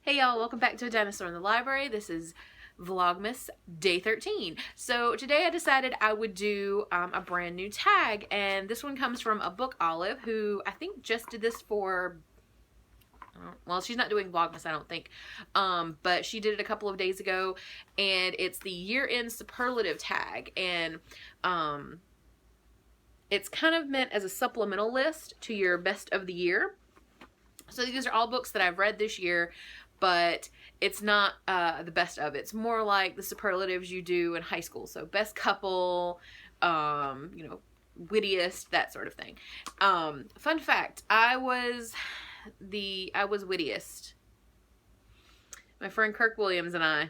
Hey y'all, welcome back to A Dinosaur in the Library. This is Vlogmas Day 13. So today I decided I would do a brand new tag, and this one comes from a book Olive, who I think just did this for, well, she's not doing Vlogmas, I don't think, but she did it a couple of days ago, and it's the Year End Superlative Tag, and it's kind of meant as a supplemental list to your best of the year. So these are all books that I've read this year, but it's not the best of. It's more like the superlatives you do in high school. So best couple, wittiest, that sort of thing. Fun fact, I was wittiest. My friend Kirk Williams and I,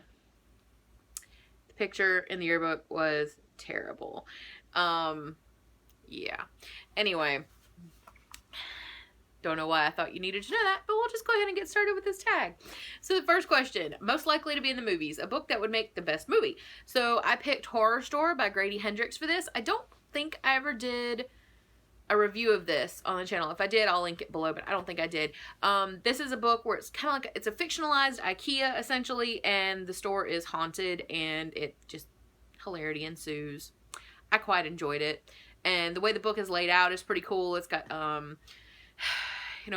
the picture in the yearbook was terrible. Yeah. Anyway, don't know why I thought you needed to know that, but we'll just go ahead and get started with this tag. So the first question, most likely to be in the movies, a book that would make the best movie. So I picked Horror Store by Grady Hendrix for this. I don't think I ever did a review of this on the channel. If I did, I'll link it below, but I don't think I did. This is a book where it's kind of like, it's a fictionalized IKEA essentially, and the store is haunted, and it just, hilarity ensues. I quite enjoyed it. And the way the book is laid out is pretty cool. It's got,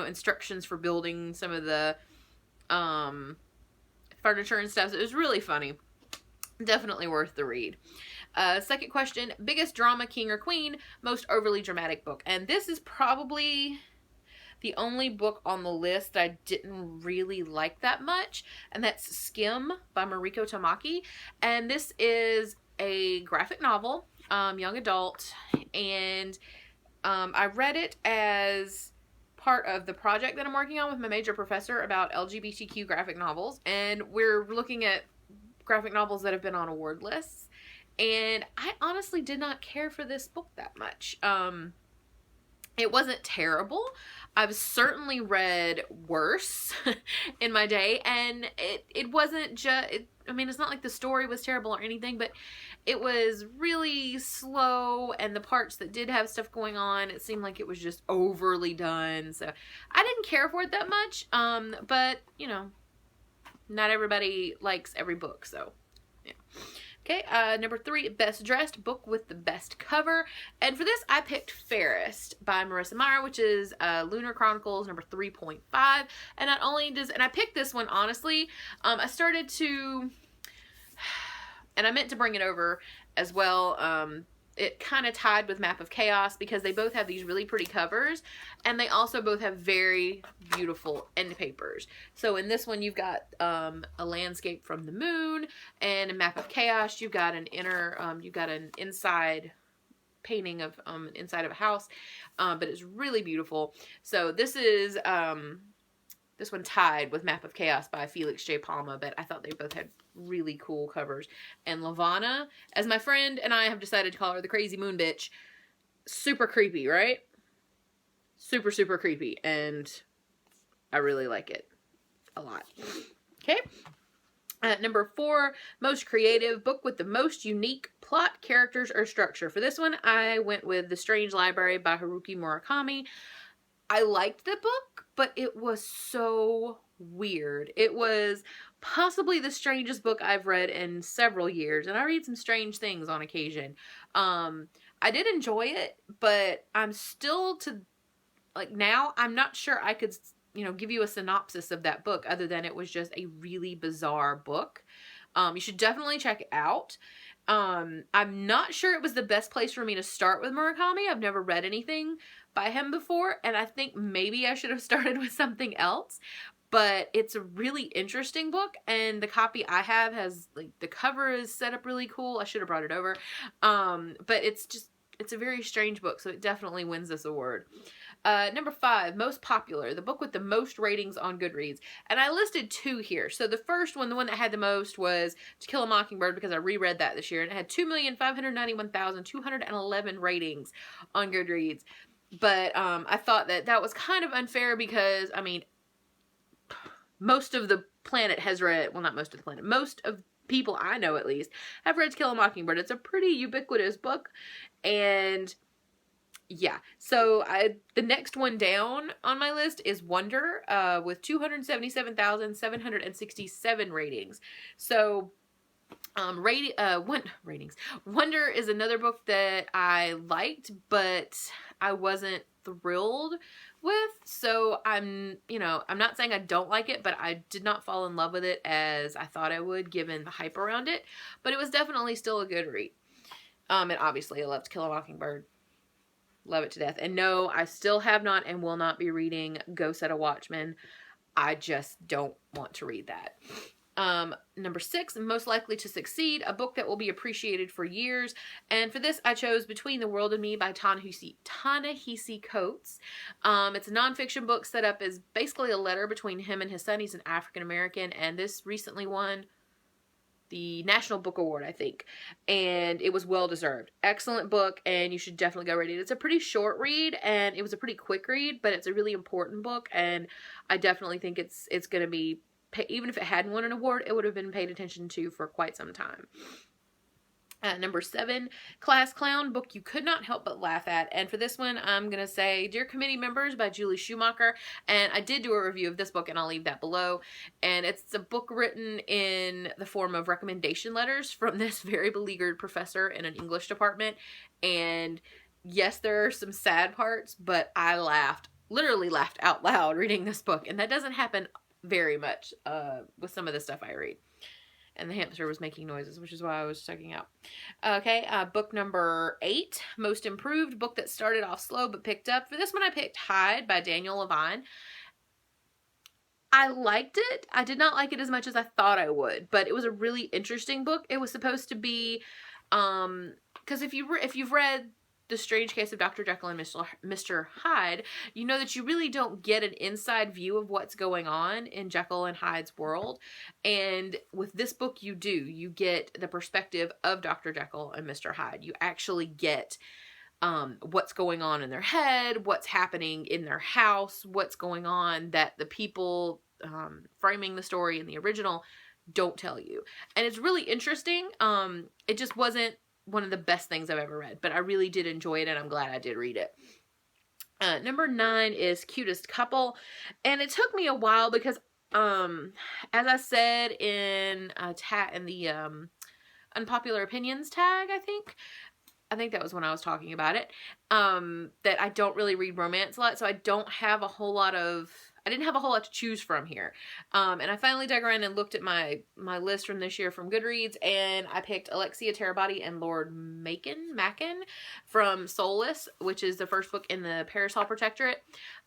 instructions for building some of the furniture and stuff. So it was really funny. Definitely worth the read. Second question, biggest drama, king or queen, most overly dramatic book. And this is probably the only book on the list that I didn't really like that much, and that's Skim by Mariko Tamaki. And this is a graphic novel, young adult, and I read it as part of the project that I'm working on with my major professor about LGBTQ graphic novels, and we're looking at graphic novels that have been on award lists, and I honestly did not care for this book that much. It wasn't terrible. I've certainly read worse in my day, and it wasn't just, it's not like the story was terrible or anything, but it was really slow, and the parts that did have stuff going on, it seemed like it was just overly done, so I didn't care for it that much, but, not everybody likes every book, so, yeah. Okay, number 3, best dressed, book with the best cover. And for this, I picked Fairest by Marissa Meyer, which is Lunar Chronicles number 3.5. And not only and I picked this one, honestly, I started to, and I meant to bring it over as well. It kind of tied with Map of Chaos because they both have these really pretty covers, and they also both have very beautiful end papers. So in this one, you've got a landscape from the moon, and in Map of Chaos, you've got an inside painting of inside of a house, but it's really beautiful. So this is this one tied with Map of Chaos by Felix J. Palma, but I thought they both had really cool covers. And Lavana, as my friend and I have decided to call her the Crazy Moon Bitch, super creepy, right? Super, super creepy, and I really like it a lot. Okay. Number 4, most creative, book with the most unique plot, characters, or structure. For this one, I went with The Strange Library by Haruki Murakami. I liked the book, but it was so weird. It was possibly the strangest book I've read in several years, and I read some strange things on occasion. I did enjoy it, but I'm still now, I'm not sure I could, give you a synopsis of that book other than it was just a really bizarre book. You should definitely check it out. I'm not sure it was the best place for me to start with Murakami. I've never read anything by him before, and I think maybe I should have started with something else, but it's a really interesting book, and the copy I have has, the cover is set up really cool. I should have brought it over, but it's a very strange book, so it definitely wins this award. Number 5, most popular, the book with the most ratings on Goodreads. And I listed 2 here. So the first one, the one that had the most, was To Kill a Mockingbird, because I reread that this year, and it had 2,591,211 ratings on Goodreads. But I thought that was kind of unfair because, most of the planet has read, well, not most of the planet, most of people I know at least have read To Kill a Mockingbird. It's a pretty ubiquitous book, and Yeah. So the next one down on my list is Wonder, with 277,767 ratings. So ratings. Wonder is another book that I liked, but I wasn't thrilled with. So I'm not saying I don't like it, but I did not fall in love with it as I thought I would, given the hype around it. But it was definitely still a good read. And obviously I loved Kill a Mockingbird. Love it to death. And no, I still have not and will not be reading Go Set a Watchman. I just don't want to read that. Number 6, Most Likely to Succeed, a book that will be appreciated for years. And for this, I chose Between the World and Me by Ta-Nehisi Coates. It's a nonfiction book set up as basically a letter between him and his son. He's an African American, and this recently won the National Book Award, I think, and it was well deserved. Excellent book, and you should definitely go read it. It's a pretty short read, and it was a pretty quick read, but it's a really important book, and I definitely think it's going to be, even if it hadn't won an award, it would have been paid attention to for quite some time. Number 7, Class Clown, book you could not help but laugh at. And for this one, I'm going to say Dear Committee Members by Julie Schumacher. And I did do a review of this book, and I'll leave that below. And it's a book written in the form of recommendation letters from this very beleaguered professor in an English department. And yes, there are some sad parts, but I literally laughed out loud reading this book. And that doesn't happen very much with some of the stuff I read. And the hamster was making noises, which is why I was checking out. Okay, book number 8, Most Improved, book that started off slow but picked up. For this one, I picked Hyde by Daniel Levine. I liked it. I did not like it as much as I thought I would, but it was a really interesting book. It was supposed to be, because if you've read The Strange Case of Dr. Jekyll and Mr. Hyde, you know that you really don't get an inside view of what's going on in Jekyll and Hyde's world. And with this book, you do. You get the perspective of Dr. Jekyll and Mr. Hyde. You actually get what's going on in their head, what's happening in their house, what's going on that the people framing the story in the original don't tell you. And it's really interesting. It just wasn't one of the best things I've ever read, but I really did enjoy it, and I'm glad I did read it. Number 9 is Cutest Couple, and it took me a while because, as I said in the unpopular opinions tag, I think that was when I was talking about it, that I don't really read romance a lot, so I didn't have a whole lot to choose from here. And I finally dug around and looked at my list from this year from Goodreads, and I picked Alexia Terabati and Lord Macon from Soulless, which is the first book in the Parasol Protectorate.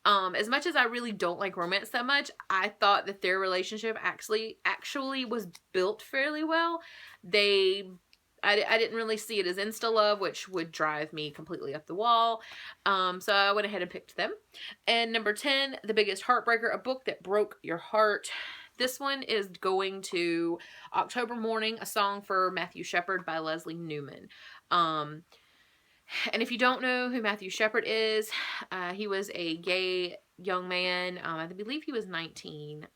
As much as I really don't like romance that much, I thought that their relationship actually was built fairly well. I didn't really see it as insta-love, which would drive me completely up the wall. So I went ahead and picked them. And number 10, The Biggest Heartbreaker, a book that broke your heart. This one is going to October Morning, A Song for Matthew Shepard by Leslie Newman. And if you don't know who Matthew Shepard is, he was a gay young man. I believe he was 19.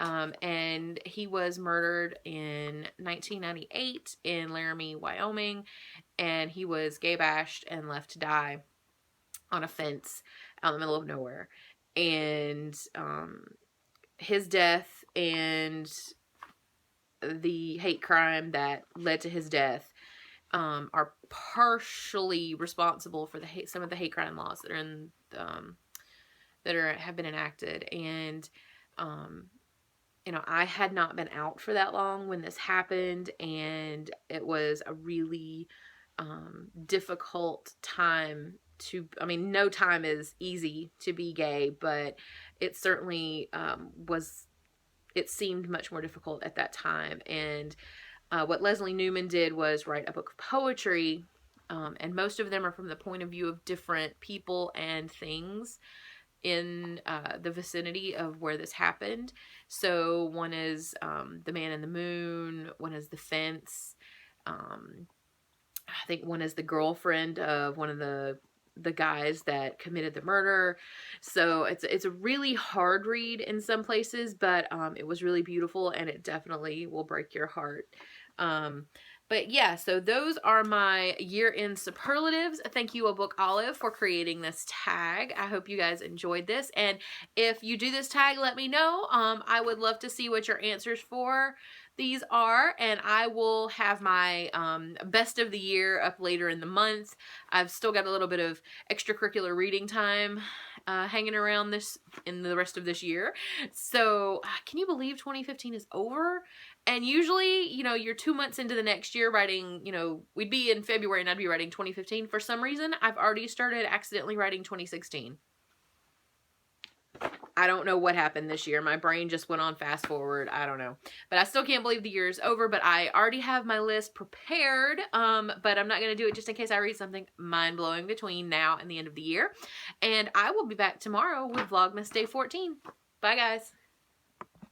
And he was murdered in 1998 in Laramie, Wyoming, and he was gay bashed and left to die on a fence out in the middle of nowhere. And his death and the hate crime that led to his death are partially responsible for some of the hate crime laws that are in have been enacted. And I had not been out for that long when this happened, and it was a really difficult time no time is easy to be gay, but it certainly it seemed much more difficult at that time. And what Leslie Newman did was write a book of poetry, and most of them are from the point of view of different people and things in the vicinity of where this happened. So one is The Man in the Moon, one is The Fence, I think one is the girlfriend of one of the guys that committed the murder. So it's a really hard read in some places, but it was really beautiful, and it definitely will break your heart. But yeah, so those are my year-end superlatives. Thank you, A Book Olive, for creating this tag. I hope you guys enjoyed this. And if you do this tag, let me know. I would love to see what your answers for these are. And I will have my best of the year up later in the month. I've still got a little bit of extracurricular reading time hanging around this in the rest of this year. So can you believe 2015 is over? And usually, you know, you're 2 months into the next year writing, you know, we'd be in February and I'd be writing 2015. For some reason, I've already started accidentally writing 2016. I don't know what happened this year. My brain just went on fast forward. I don't know. But I still can't believe the year is over. But I already have my list prepared. But I'm not going to do it just in case I read something mind-blowing between now and the end of the year. And I will be back tomorrow with Vlogmas Day 14. Bye, guys.